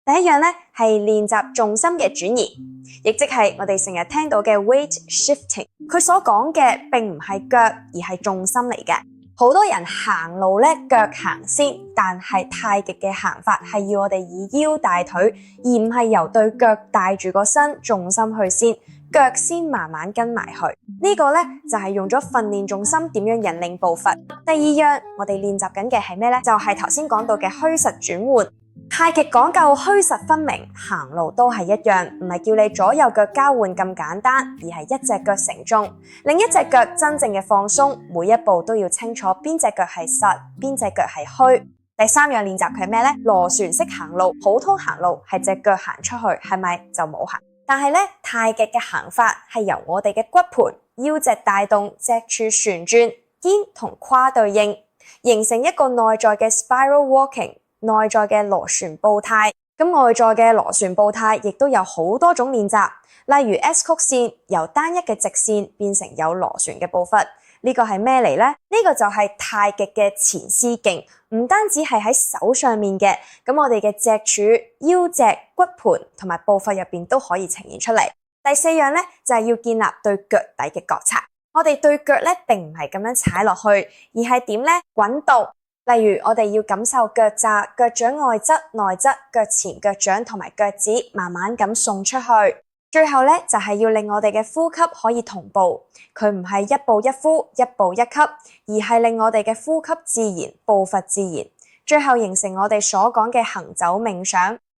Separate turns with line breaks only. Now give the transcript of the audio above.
第一樣咧係練習重心嘅轉移，亦即係我哋成日聽到嘅 weight shifting。佢所講嘅並唔係腳，而係重心嚟嘅。好多人行路咧腳行先，但係太極嘅行法係要我哋以腰帶腿，而唔係由對腳帶住個身重心去先，腳先慢慢跟埋去。呢個咧就係用咗訓練重心點樣引領步伐。第二樣我哋練習緊嘅係咩咧？就係頭先講到嘅虛實轉換。太極講究虛實分明，行路都係一樣，唔係叫你左右腳交換咁簡單，而係一隻腳承重，另一隻腳真正嘅放鬆，每一步都要清楚邊隻腳係實，邊隻腳係虛。第三樣練習佢係咩咧？螺旋式行路，普通行路係隻腳行出去，係咪就冇行？但係咧，太極嘅行法係由我哋嘅骨盤、腰脊帶動，脊柱旋轉，肩同胯對應，形成一個內在嘅 spiral walking。內在嘅螺旋步態，咁外在嘅螺旋步態亦都有好多種練習，例如 S 曲線由單一嘅直線變成有螺旋嘅步伐，呢個係咩嚟呢？呢個就係太極嘅前絲勁，唔單止係喺手上面嘅，咁我哋嘅脊柱、腰脊、骨盤同埋步伐入邊都可以呈現出嚟。第四樣咧就係要建立對腳底嘅覺察，我哋對腳咧並唔係咁樣踩落去，而係點咧？滾動。例如我哋要感受腳踭、腳掌外側、內側、腳前、腳掌同埋腳趾慢慢咁送出去。最後咧就係要令我哋嘅呼吸可以同步，佢唔係一步一呼、一步一吸，而係令我哋嘅呼吸自然、步伐自然，最後形成我哋所講嘅行走冥想。